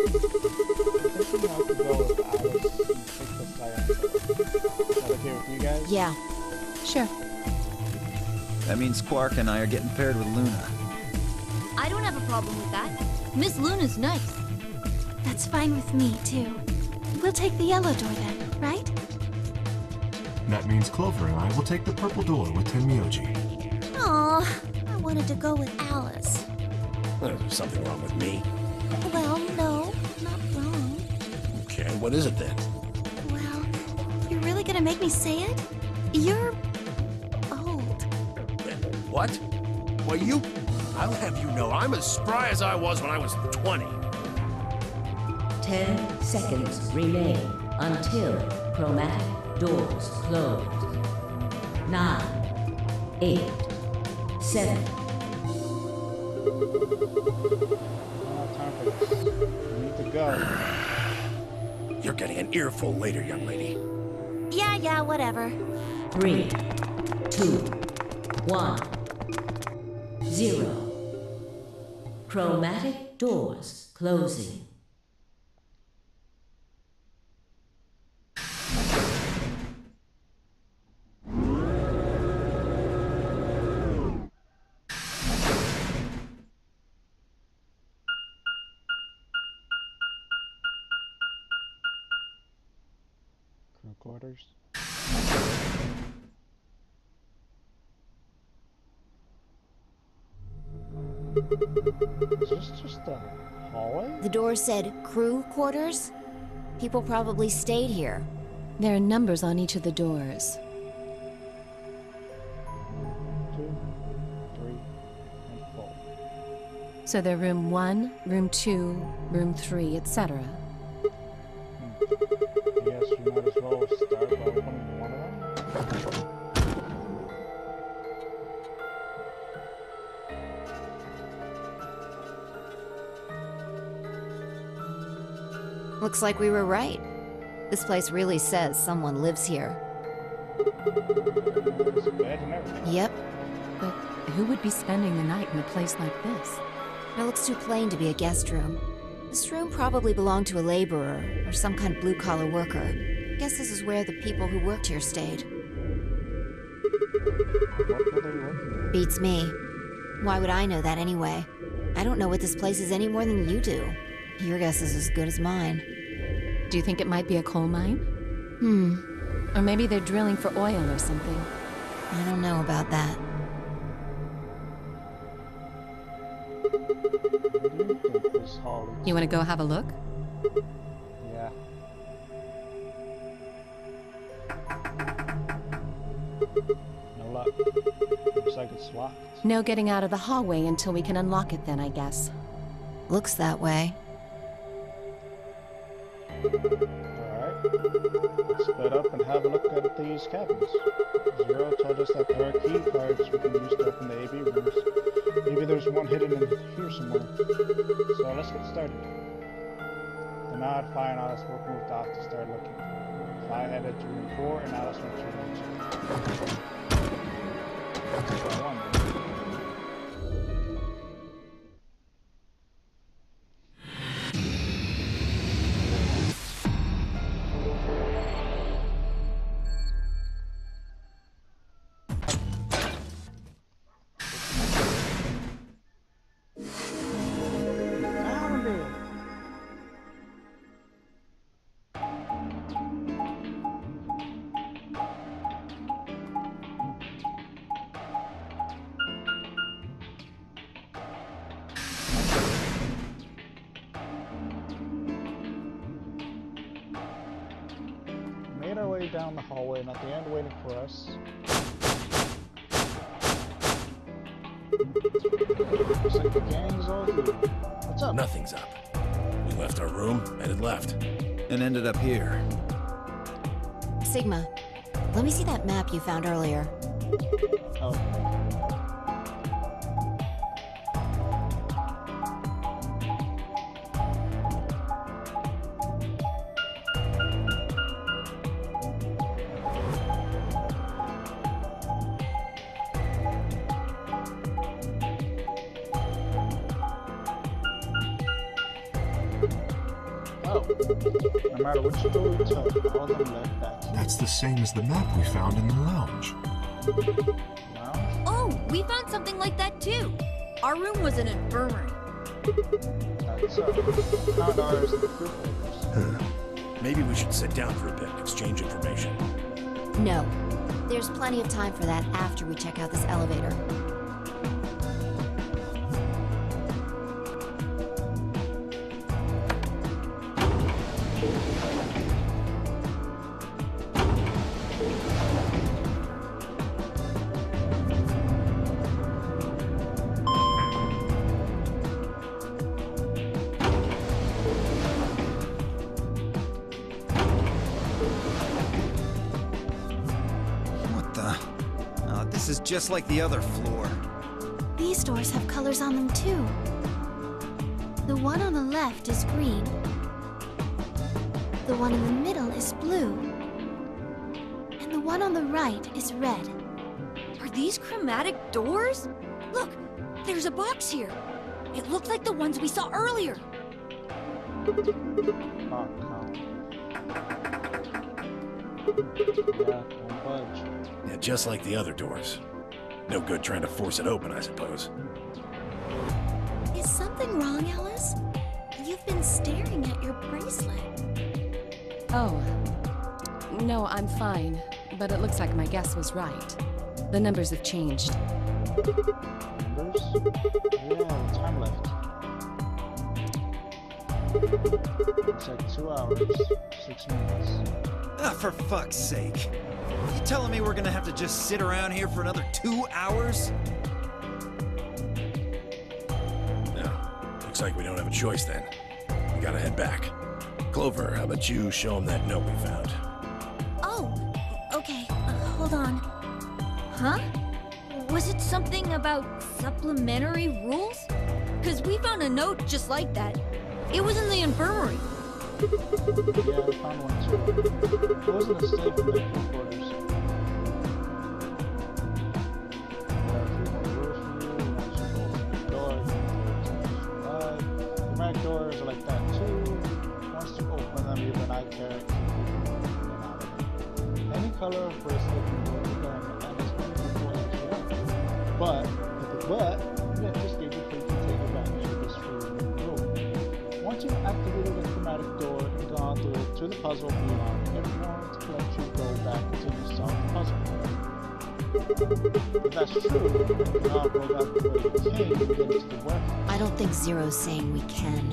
Thinking I could go with Alice and take the Cyan. Is that okay with you guys? Yeah. Sure. That means Quark and I are getting paired with Luna. I don't have a problem with that. Miss Luna's nice. That's fine with me, too. We'll take the yellow door then, right? That means Clover and I will take the purple door with Tenmyoji. Aw, I wanted to go with Alice. There's something wrong with me. Well, no, not wrong. Okay, what is it then? Well, you're really gonna make me say it? You're old. What? Well, I'll have you know, I'm as spry as I was when I was 20. 10 seconds remain until chromatic doors close. 9, 8, 7. Time for this. We need to go. You're getting an earful later, young lady. Yeah, whatever. 3, 2, 1, 0. Chromatic doors closing. Crew quarters. Is this just a hallway? The door said crew quarters? People probably stayed here. There are numbers on each of the doors. 2, 3, and 4. So they're room 1, room 2, room 3, etc. I guess we might as well start by opening one of them. Looks like we were right. This place really says someone lives here. There's a bed and everything. Yep. But who would be spending the night in a place like this? It looks too plain to be a guest room. This room probably belonged to a laborer or some kind of blue-collar worker. Guess this is where the people who worked here stayed. What were they working on? Beats me. Why would I know that anyway? I don't know what this place is any more than you do. Your guess is as good as mine. Do you think it might be a coal mine? Or maybe they're drilling for oil or something. I don't know about that. I do think this hall is... You want to go have a look? Yeah. No luck. Looks like it's locked. No getting out of the hallway until we can unlock it then, I guess. Looks that way. Alright. Let's split up and have a look at these cabins. Zero told us that there are key cards we can use to open the AB rooms. Maybe there's one hidden in here somewhere. So let's get started. The Nod, Fly, and Alice both moved off to start looking. Fly headed to room 4 and Alice went to room 2. That's what I wanted. Made our way down the hallway, and at the end, waiting for us. Looks like the gang's all here. What's up? Nothing's up. We left our room, headed left. And ended up here. Sigma, let me see that map you found earlier. Oh. Oh, no matter which door we took, all of them led back here. That's the same as the map we found in the lounge. Lounge? Oh, we found something like that too. Our room was an infirmary. That's found ours in the crew quarters. Maybe we should sit down for a bit and exchange information. No. There's plenty of time for that after we check out this elevator. What the? Oh, this is just like the other floor. These doors have colors on them too. The one on the left is green. The one in the middle is blue. And the one on the right is red. Are these chromatic doors? Look, there's a box here. It looks like the ones we saw earlier. Oh, come. Yeah, don't budge. Yeah, just like the other doors. No good trying to force it open, I suppose. Is something wrong, Alice? You've been staring at your bracelet. Oh. No, I'm fine. But it looks like my guess was right. The numbers have changed. Numbers? Yeah, time left. It's like 2 hours, 6 minutes. Ah, for fuck's sake. You telling me we're gonna have to just sit around here for another 2 hours? No. Looks like we don't have a choice then. We gotta head back. Clover, how about you show them that note we found? Oh, okay. Hold on. Huh? Was it something about supplementary rules? Because we found a note just like that. It was in the infirmary. Yeah, I found one too. It wasn't a safe in the crew quarters. There are 3 more rules for you. Once you open the door, you can the back doors are like that too. Once you open them, you have an eye character. Any color of bracelet can go with them, and as many people as you want. But, yeah, just gave you free to take advantage of this free rule. Once you've activated the chromatic door and gone through the puzzle beyond, it won't let you go back until you solve the puzzle. If that's true, then I'll go back to where you came and get into the warehouse. I don't think Zero's saying we can.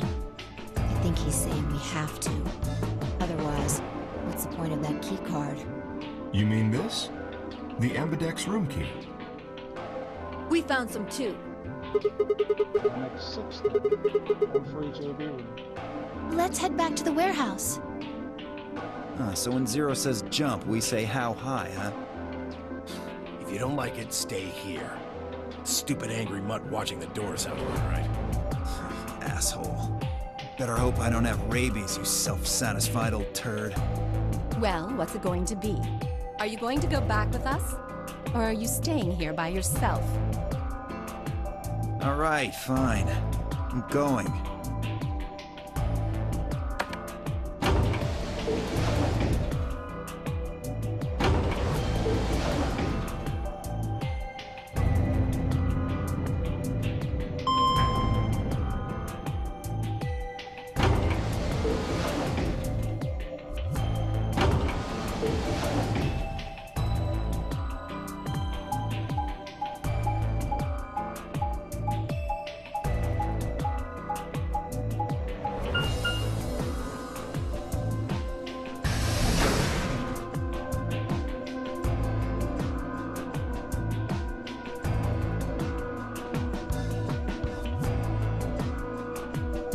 I think he's saying we have to. Otherwise, what's the point of that key card? You mean this? The Ambidex room key. We found some too. I'll make 6 then. 1 for each AB room. Let's head back to the warehouse. So when Zero says jump, we say how high, huh? If you don't like it, stay here. Stupid angry mutt watching the door sounds about right. Asshole. Better hope I don't have rabies, you self-satisfied old turd. Well, what's it going to be? Are you going to go back with us? Or are you staying here by yourself? All right, fine. I'm going.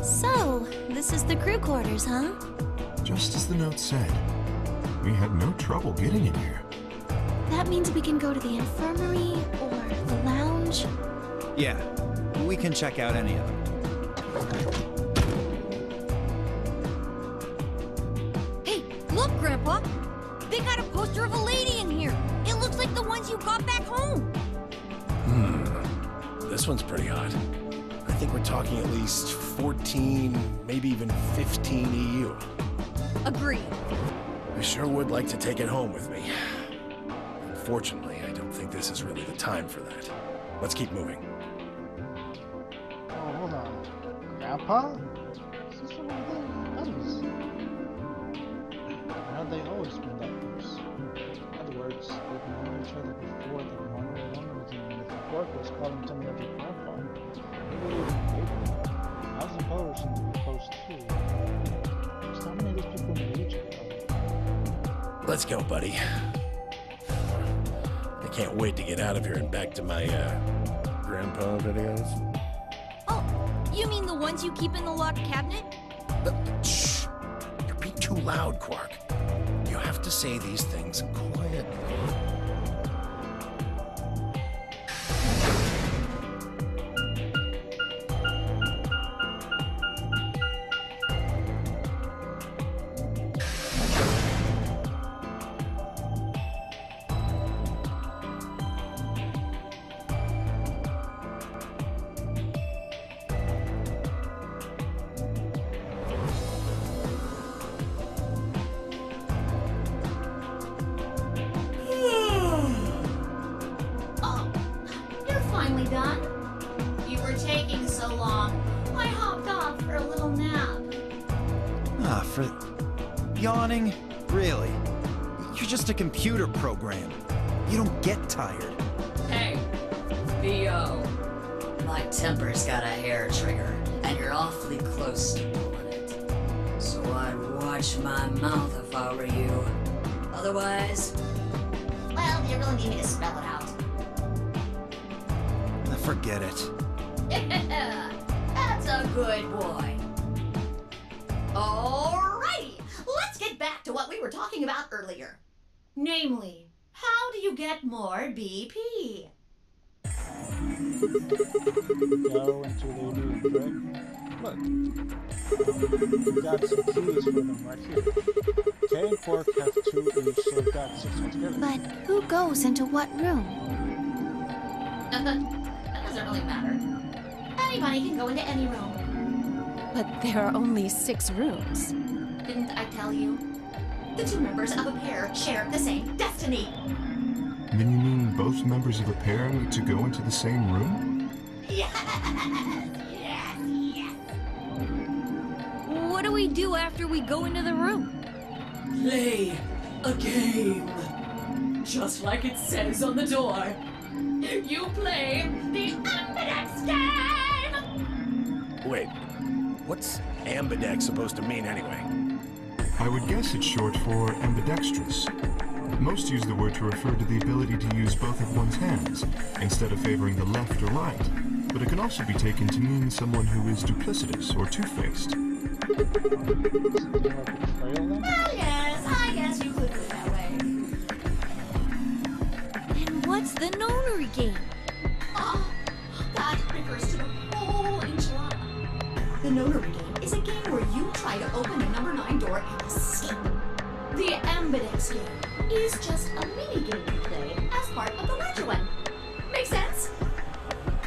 So, this is the crew quarters, huh? Just as the note said. We had no trouble getting in here. That means we can go to the infirmary or the lounge. Yeah, we can check out any of them. Hey, look, Grandpa! They got a poster of a lady in here. It looks like the ones you got back home. This one's pretty hot. I think we're talking at least 14, maybe even 15 EU. Agreed. I sure would like to take it home with me. Unfortunately, I don't think this is really the time for that. Let's keep moving. Oh, hold on. Grandpa? Is this one of the others? Or have they always been that close? In other words, they've known each other before the one was in. If the Quark was calling Timmy as your grandpa, maybe they even dated. I suppose and close too. Just how many of these people knew each other? Let's go, buddy. I can't wait to get out of here and back to my, grandpa videos. Oh, you mean the ones you keep in the locked cabinet? Shh! You're being too loud, Quark. You have to say these things quietly. Done? You were taking so long. I hopped off for a little nap. Ah, for yawning? Really? You're just a computer program. You don't get tired. Hey, B.O. My temper's got a hair trigger, and you're awfully close to pulling it. So I'd watch my mouth if I were you. Otherwise... Well, you really need me to spell it out. Forget it. That's a good boy. Alrighty, let's get back to what we were talking about earlier. Namely, how do you get more BP? Go into the room, right? Look. We got some keys for them right here. Kay and Quark have 2 each, so we've got 6 altogether. But who goes into what room? That doesn't really matter. Anybody can go into any room. But there are only 6 rooms. Didn't I tell you? The 2 members of a pair share the same destiny. Then you mean both members of a pair need to go into the same room? Yes, yes, yes. What do we do after we go into the room? Play a game. Just like it says on the door. You play the Ambidex game! Wait, what's ambidex supposed to mean anyway? I would guess it's short for ambidextrous. Most use the word to refer to the ability to use both of one's hands, instead of favoring the left or right. But it can also be taken to mean someone who is duplicitous or two-faced. Well, yes, I guess you could put it that way. And what's the nonary game? Oh, that refers to the whole enchilada. The nonary game is a game where you try to open a number 9 door and escape. The Ambidex game is just a mini game you play as part of the larger one. Make sense?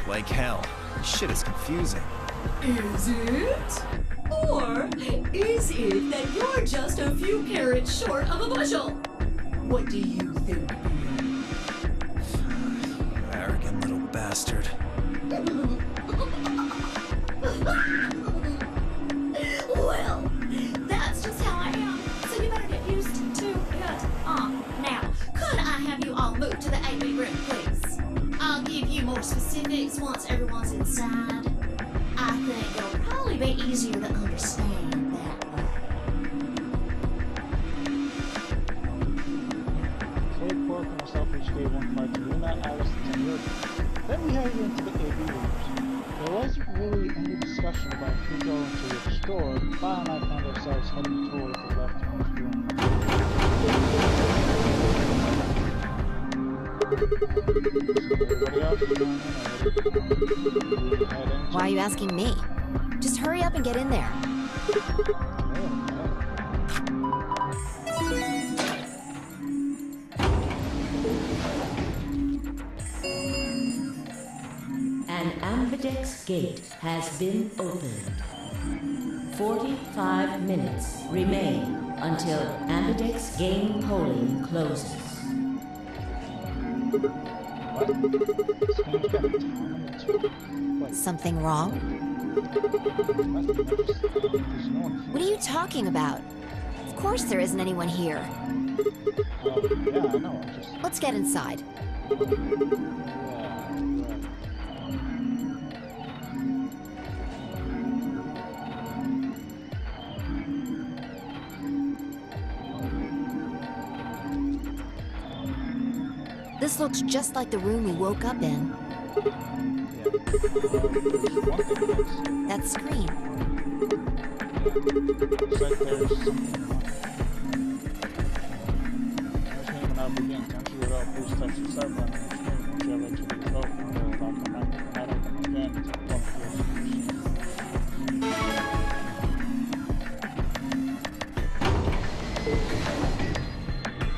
Like hell. This shit is confusing. Is it? Or is it that you're just a few carrots short of a bushel? What do you think? Arrogant little bastard. Well, that's just how I am. So you better get used to it. Now, could I have you all move to the AV room, please? I'll give you more specifics once everyone's inside. I think it'll probably be easier to understand that way. Kay, Quark, and myself each gave 1 card to Luna, Alice, and Timmy. Then we headed into the AV rooms. There wasn't really any discussion about who going to which door, but Kyle and I found ourselves heading toward the leftmost room. Everybody else is going in already. Why are you asking me? Just hurry up and get in there. An ambidex gate has been opened. 45 minutes remain until Ambidex game polling closes. What? This game's got a time limit. Something wrong? There's no one here. What are you talking about? Of course there isn't anyone here. Oh, yeah, I know. I'm just. Let's get inside. Yeah, right. This looks just like the room we woke up in. That screen. Looks like there's something on it. This game will now begin. Once you reveal, please touch the start button on the screen. Once you have reached the control, will lock the mic and not open again until the phone closes.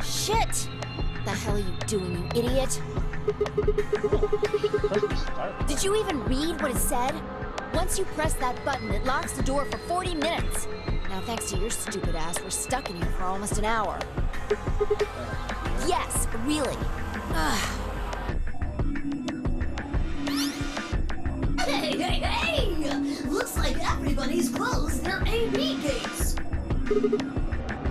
Shit! What the hell are you doing, you idiot? Press the start button. Did you even read what it said? Once you press that button, it locks the door for 40 minutes. Now, thanks to your stupid ass, we're stuck in here for almost an hour. Yes, really. Hey, hey, hey! Looks like everybody's closed their AV gates.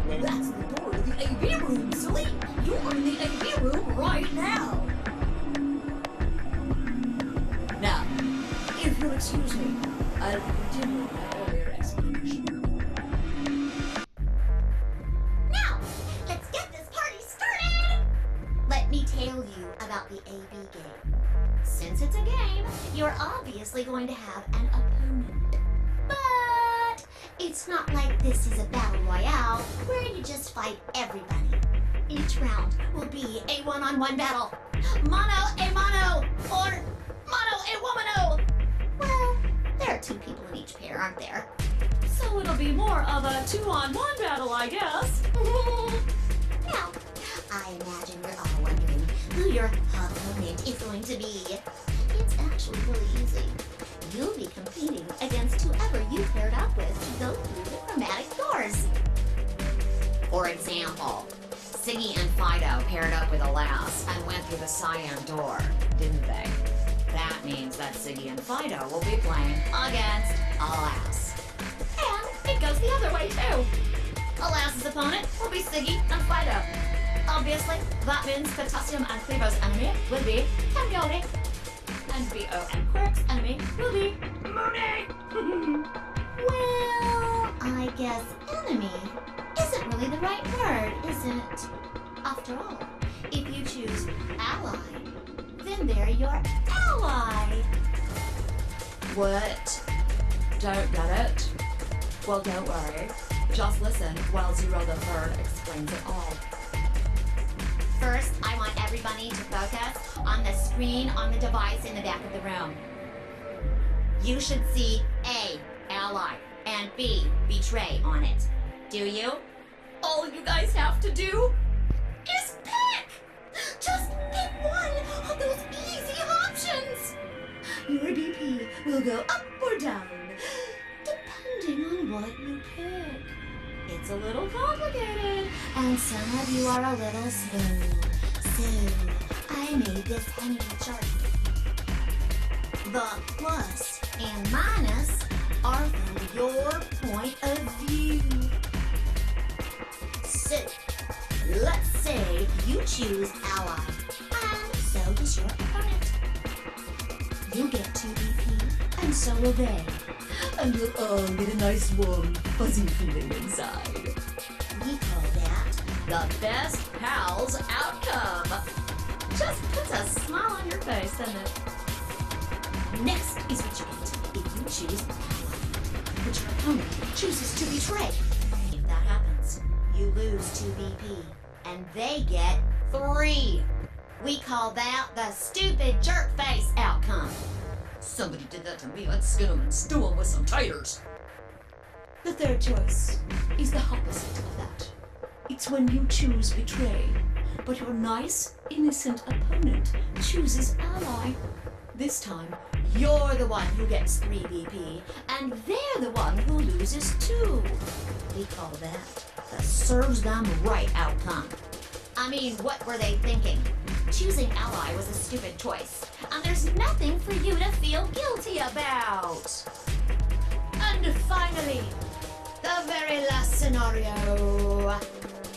That's the door to the AV room, silly. You're in the AV room right now. Now, if you'll excuse me, I'll continue my earlier explanation. Now, let's get this party started! Let me tell you about the AV game. Since it's a game, you're obviously going to have an opponent. But it's not like this is a battle royale where you just fight everybody. Each round will be a one-on-one battle. Mono a mono, or mono a womano. Well, there are two people in each pair, aren't there? So it'll be more of a two-on-one battle, I guess. Now, I imagine you're all wondering who your opponent is going to be. It's actually really easy. You'll be competing against whoever you paired up with to go through the chromatic doors. For example, Siggy and Fido paired up with Alas and went through the Cyan door, didn't they? That means that Siggy and Fido will be playing against Alas. And it goes the other way too. Alas's opponent will be Siggy and Fido. Obviously, that means Potassium and Clevo's enemy will be Cambione. And B.O. and Quirk's enemy will be Mooney. Well, I guess enemy isn't really the right word, is it? After all, if you choose ally, then they're your ally. What? Don't get it? Well, don't worry. Just listen while Zero the Third explains it all. First, I want everybody to focus on the screen on the device in the back of the room. You should see A, ally, and B, betray on it. Do you? All you guys have to do is pick! Just pick one of those easy options! Your BP will go up or down, depending on what you pick. It's a little complicated, and some of you are a little slow. So, I made this handy chart. The plus and minus are from your point of view. So, let's say you choose ally, and so does your opponent. You get 2 BP, and so will they. And you'll all get a nice warm, fuzzy feeling inside. We call that the best pals outcome. Just puts a smile on your face, doesn't it? Next is what you get if you choose ally, but your opponent chooses to betray. If that happens, you lose 2 BP, and they get 3. We call that the stupid jerk face outcome. Somebody did that to me, I'd skin them and stew them with some taters. The third choice is the opposite of that. It's when you choose betray, but your nice, innocent opponent chooses ally. This time, You're the one who gets 3 BP, and they're the one who loses 2. We call that the serves them right outcome. I mean, what were they thinking? Choosing Ally was a stupid choice, and there's nothing for you to feel guilty about. And finally, the very last scenario.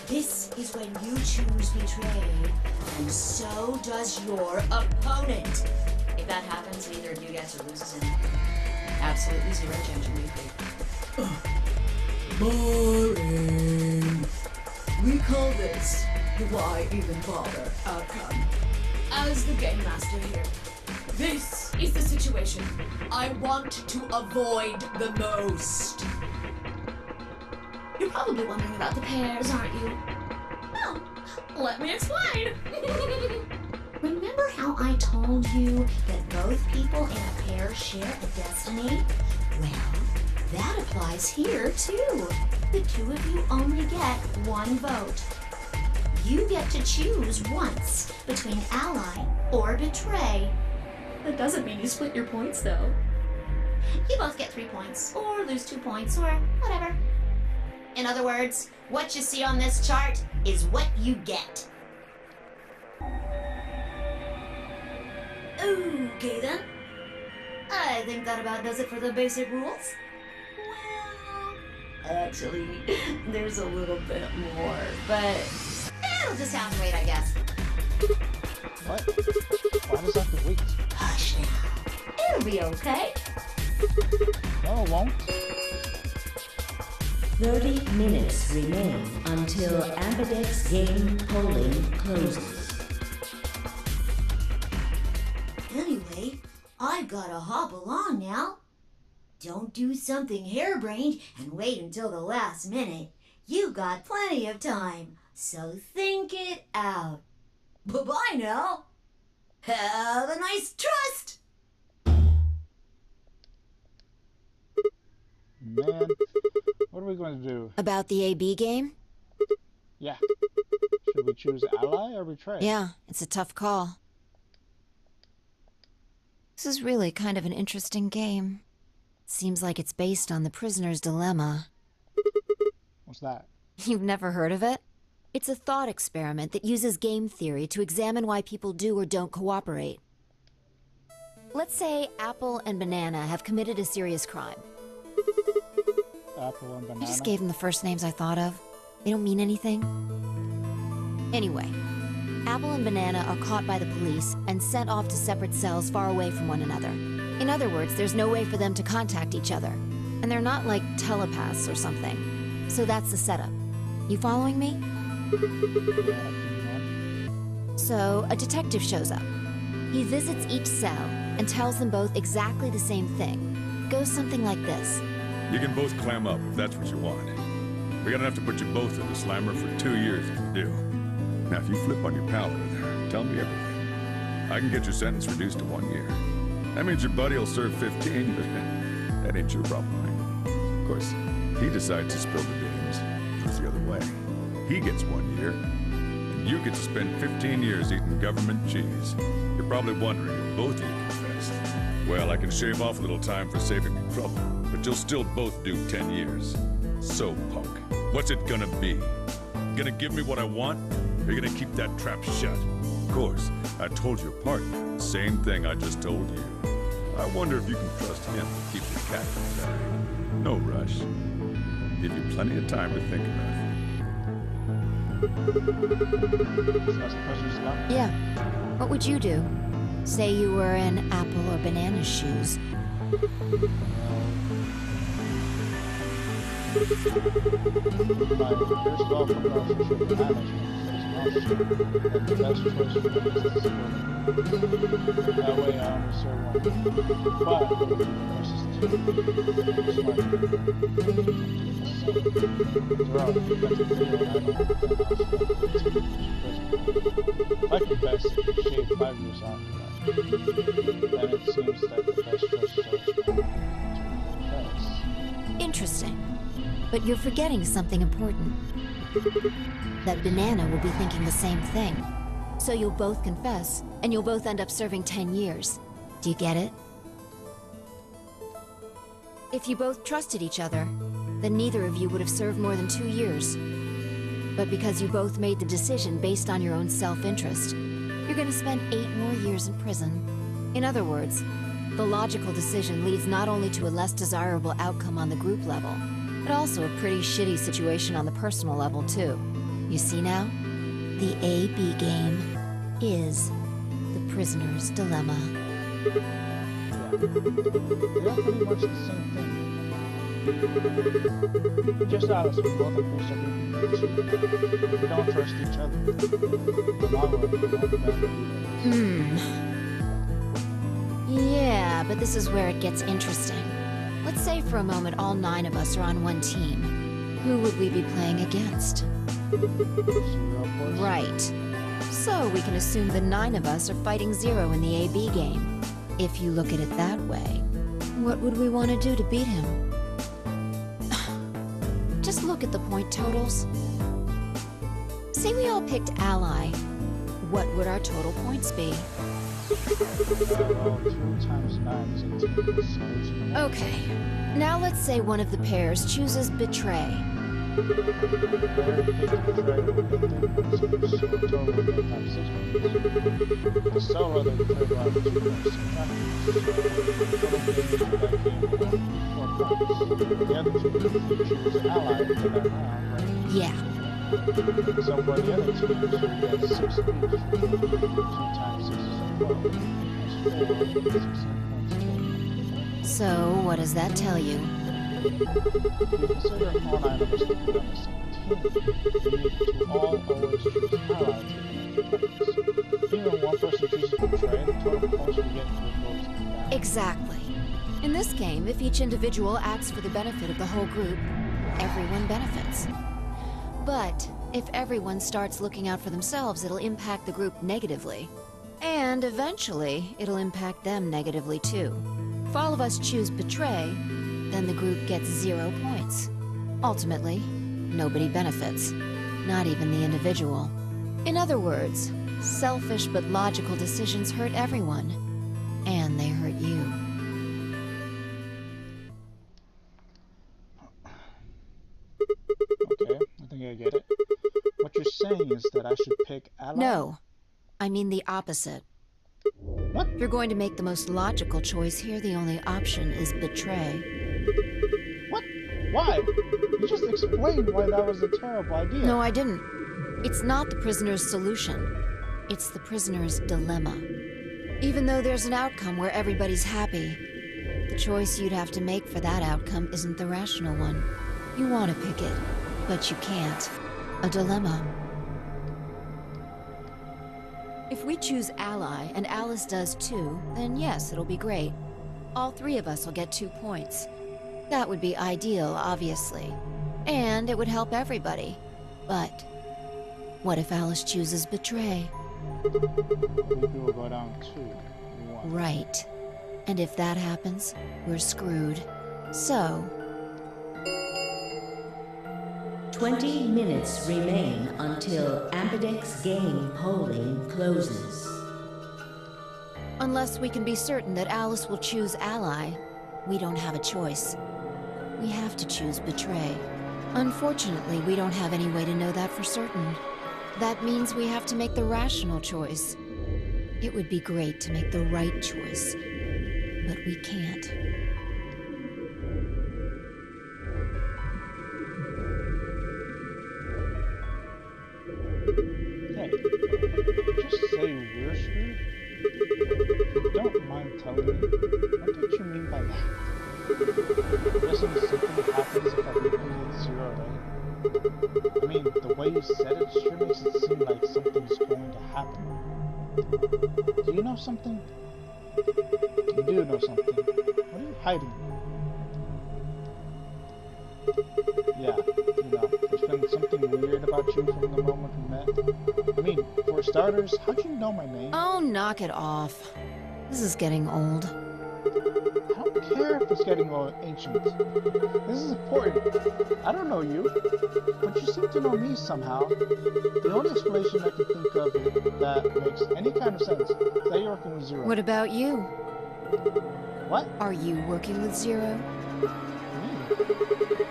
This is when you choose Betray, and so does your opponent. If that happens, neither of you gets or loses anything. Absolutely 0 chance of repeat. Boring. We call this the why even bother outcome. As the game master here, this is the situation I want to avoid the most. You're probably wondering about the pairs, aren't you? Well, let me explain. Remember how I told you that both people in a pair share a destiny? Well, that applies here too. The 2 of you only get 1 vote. You get to choose once between Ally or Betray. That doesn't mean you split your points though. You both get 3 points, or lose 2 points, or whatever. In other words, what you see on this chart is what you get. Okay then. I think that about does it for the basic rules. Well, actually, there's a little bit more, but it'll just have to wait, I guess. What? Why does that have to wait? Hush now. It'll be okay. No, it won't. 30 minutes remain until Ambidex game polling closes. Anyway, I've gotta hop along now. Don't do something harebrained and wait until the last minute. You got plenty of time, so think it out. Bye-bye now. Have a nice trust. Man, what are we going to do? About the AB game? Yeah. Should we choose Ally or Betray? Yeah, it's a tough call. This is really kind of an interesting game. Seems like it's based on the prisoner's dilemma. What's that? You've never heard of it? It's a thought experiment that uses game theory to examine why people do or don't cooperate. Let's say Apple and Banana have committed a serious crime. Apple and Banana? I just gave them the first names I thought of. They don't mean anything. Anyway, Apple and Banana are caught by the police and sent off to separate cells far away from one another. In other words, there's no way for them to contact each other. And they're not like telepaths or something. So that's the setup. You following me? So, a detective shows up. He visits each cell and tells them both exactly the same thing. Goes something like this. You can both clam up if that's what you want. We're gonna have to put you both in the slammer for 2 years if you do. Now, if you flip on your pal over there, tell me everything. I can get your sentence reduced to 1 year. That means your buddy will serve 15, but that ain't your problem, right? Of course, he decides to spill the beans. It's the other way. He gets 1 year, and you get to spend 15 years eating government cheese. You're probably wondering if both of you confessed. Well, I can shave off a little time for saving me trouble, but you'll still both do 10 years. So, punk, what's it gonna be? Gonna give me what I want, or you gonna keep that trap shut? Of course, I told your partner the same thing I just told you. I wonder if you can trust him to keep your cat from dying. No rush. Give you plenty of time to think about it. Yeah. What would you do? Say you were in Apple or Banana's shoes. I confess, shave 5 years off of that. Then it seems that the best choice is always Interesting. But you're forgetting something important. That Banana will be thinking the same thing. So you'll both confess, and you'll both end up serving 10 years. Do you get it? If you both trusted each other, then neither of you would have served more than 2 years. But because you both made the decision based on your own self-interest, you're gonna spend 8 more years in prison. In other words, the logical decision leads not only to a less desirable outcome on the group level, but also a pretty shitty situation on the personal level, too. You see now? The A-B game is the prisoner's dilemma. They're pretty much the same thing. Just Alice, we both appear to be we don't trust each other. Yeah, but this is where it gets interesting. Let's say for a moment all 9 of us are on one team. Who would we be playing against? Right. So we can assume the 9 of us are fighting Zero in the AB game. If you look at it that way, what would we want to do to beat him? Just look at the point totals. Say we all picked Ally. What would our total points be? Well, 2 times 9 is 18. Okay. Now let's say one of the pairs chooses Betray. Yeah. So for the other teams, we get 6 each. 2 times 6 is 12. That's 4, 16 points. So, what does that tell you? If you consider all 9 of us to be on the same team, you need to all always choose Ally to finish points. Even one person chooses Betray, the total points we get goes down. Exactly. In this game, if each individual acts for the benefit of the whole group, everyone benefits. But if everyone starts looking out for themselves, it'll impact the group negatively. And eventually, it'll impact them negatively too. If all of us choose Betray, then the group gets 0 points. Ultimately, nobody benefits, not even the individual. In other words, selfish but logical decisions hurt everyone, and they hurt you. Okay, I think I get it. What you're saying is that I should pick Ally? No, I mean the opposite. What? If you're going to make the most logical choice here, the only option is Betray. What? Why? You just explained why that was a terrible idea. No, I didn't. It's not the prisoner's solution. It's the prisoner's dilemma. Even though there's an outcome where everybody's happy, the choice you'd have to make for that outcome isn't the rational one. You want to pick it, but you can't. A dilemma. If we choose Ally, and Alice does too, then yes, it'll be great. All 3 of us will get 2 points. That would be ideal, obviously. And it would help everybody. But what if Alice chooses Betray? Maybe we'll go down 2-1. Right. And if that happens, we're screwed. So... 20 minutes remain until Ambidex game polling closes. Unless we can be certain that Alice will choose Ally, we don't have a choice. We have to choose Betray. Unfortunately, we don't have any way to know that for certain. That means we have to make the rational choice. It would be great to make the right choice, but we can't. Hey, just say we're screwed? Don't mind telling me, what did you mean by that? Guessing something happens if I replay 0, right? I mean, the way you said it sure makes it seem like something's going to happen. Do you know something? You do know something. What are you hiding? Yeah, you know, there's been something weird about you from the moment we met. I mean, for starters, how'd you know my name? Oh, knock it off. This is getting old. I don't care if it's getting ancient. This is important. I don't know you, but you seem to know me somehow. The only explanation I can think of that makes any kind of sense is that you're working with Zero. What about you? What? Are you working with Zero?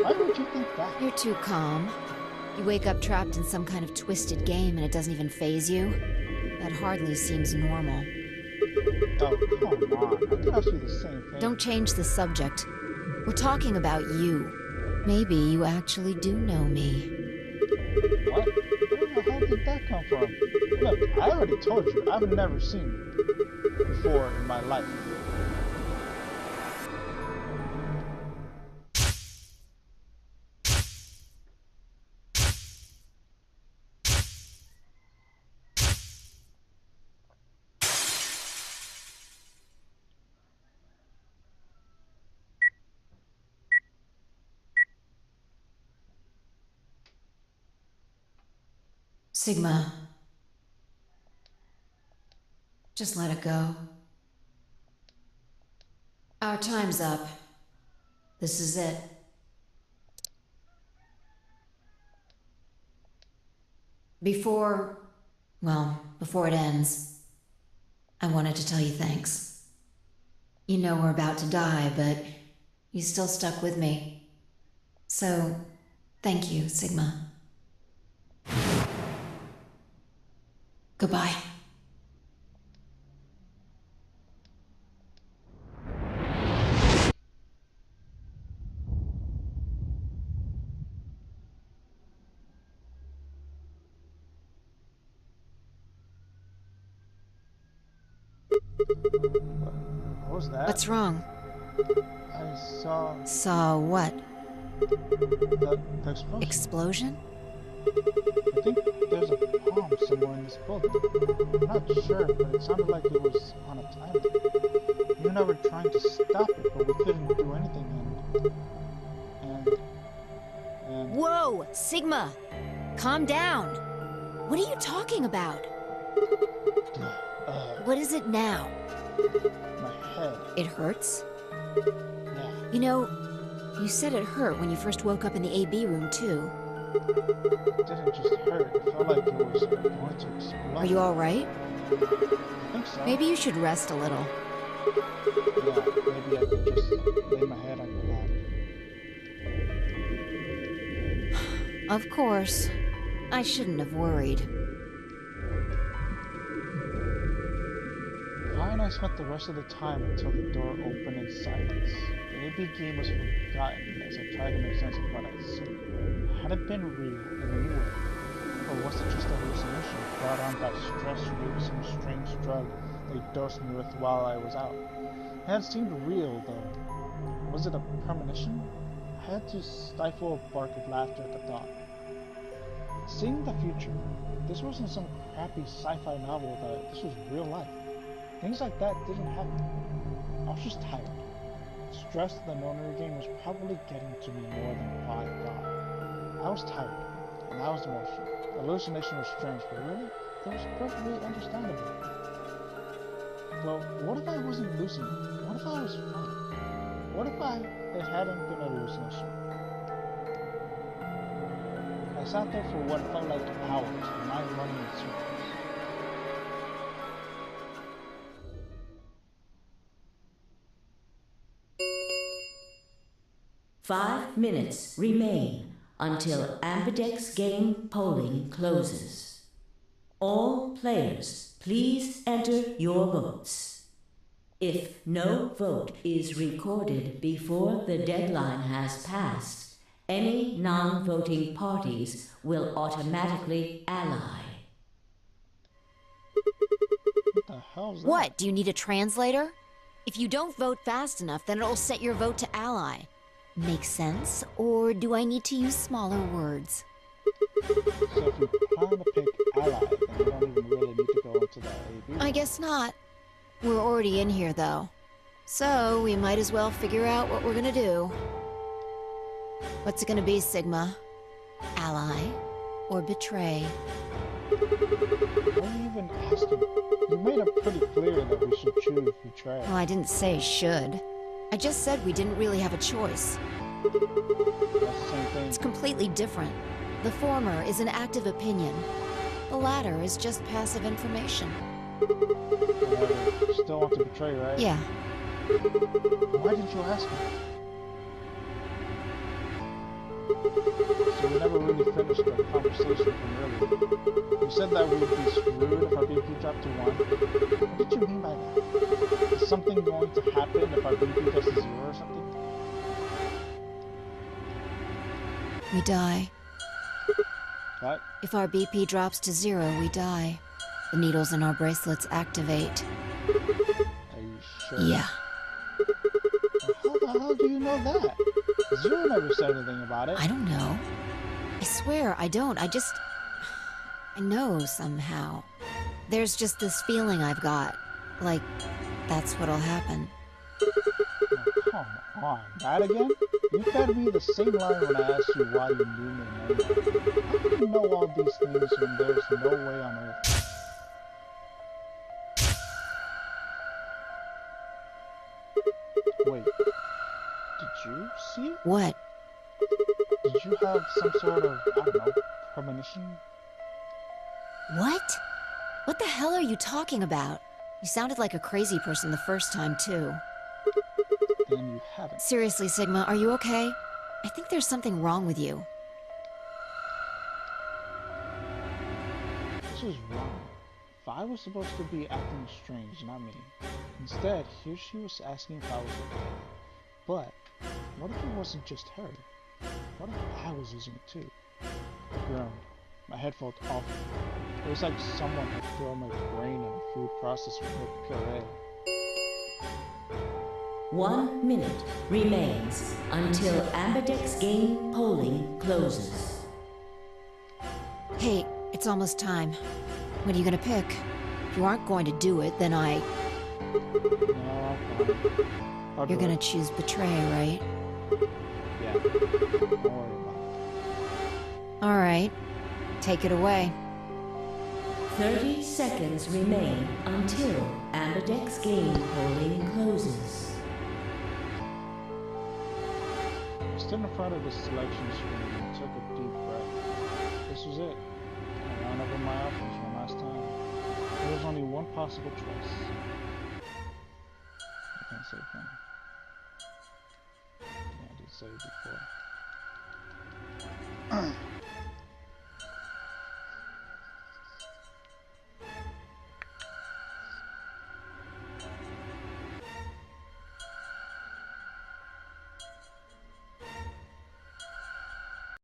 Why would you think that? You're too calm. You wake up trapped in some kind of twisted game and it doesn't even faze you? That hardly seems normal. Oh, come on. I can ask you the same thing. Don't change the subject. We're talking about you. Maybe you actually do know me. What? Where the hell did that come from? Look, I already told you, I've never seen you before in my life. Sigma. Just let it go. Our time's up. This is it. Before it ends, I wanted to tell you thanks. You know we're about to die, but you still stuck with me. So, thank you, Sigma. Goodbye. What was that? What's wrong? I saw... Saw what? The explosion. Explosion? I think there's a bomb somewhere in this building. I'm not sure, but it sounded like it was on a timer. You and I were trying to stop it, but we couldn't do anything, and... Whoa! Sigma! Calm down! What are you talking about? What is it now? My head. It hurts? Yeah. You know, you said it hurt when you first woke up in the AB room, too. It didn't just hurt. It felt like it was going to explode. Are you alright? I think so. Maybe you should rest a little. Yeah, maybe I could just lay my head on your lap. Of course. I shouldn't have worried. Vi and I spent the rest of the time until the door opened in silence. The AB game was forgotten as I tried to make sense of what I'd seen. Had it been real in any way? Or was it just a hallucination brought on by stress or maybe some strange drug they dosed me with while I was out? It had seemed real, though. Was it a premonition? I had to stifle a bark of laughter at the thought. Seeing the future, this wasn't some crappy sci-fi novel, this was real life. Things like that didn't happen. I was just tired. Stress of the no-nerd game was probably getting to me more than I thought. I was tired, and I was emotional. The hallucination was strange, but really, it was perfectly understandable. Well, what if I wasn't losing it? What if I was fine? What if it hadn't been a hallucination? I sat there for what felt like hours, my mind running in circles. Five minutes remain until Ambidex game polling closes. All players, please enter your votes. If no vote is recorded before the deadline has passed, any non-voting parties will automatically ally. What the hell's that? What? Do you need a translator? If you don't vote fast enough, then it'll set your vote to ally. Make sense? Or do I need to use smaller words? So if you plan to pick ally, then you don't even really need to go into the AB. I guess not. We're already in here, though. So we might as well figure out what we're gonna do. What's it gonna be, Sigma? Ally or betray? Why are you even asking? You made it pretty clear that we should choose betray. Well, I didn't say should. I just said we didn't really have a choice. That's the same thing. It's completely different. The former is an active opinion. The latter is just passive information. You still want to betray, right? Yeah. Why didn't you ask me? So we never really finished the conversation from earlier. You said that we'd be screwed if our BP dropped to 1. What did you mean by that? Is something going to happen if our BP gets to 0 or something? We die. What? If our BP drops to 0, we die. The needles in our bracelets activate. Are you sure? Yeah. Well, how the hell do you know that? Zero never said anything about it. I don't know. I swear, I don't. I know somehow. There's just this feeling I've got. Like, that's what'll happen. Oh, come on. That again? You fed me the same line when I asked you why you knew me and everything. How can you know all these things when there's no way on earth? Wait. Did you see it? What? Did you have some sort of, I don't know, premonition? What? What the hell are you talking about? You sounded like a crazy person the first time, too. Then you haven't. Seriously, Sigma, are you okay? I think there's something wrong with you. This is wrong. Vi was supposed to be acting strange, not me. Instead, here she was asking if I was okay. But, what if it wasn't just her? What if I was using it too? I groaned. My head felt awful. It was like someone had thrown my brain in a food processor with puree. 1 minute remains until Ambidex game polling closes. Hey, it's almost time. What are you gonna pick? If you aren't going to do it, then No, I'll You're gonna choose betray, right? Yeah. Don't worry about it. Alright. Take it away. 30 seconds remain until Ambidex game polling closes. I stood in front of the selection screen and took a deep breath. This was it. I ran over my options one last time. There was only one possible choice. I can't say thing. Yeah, I did say it before.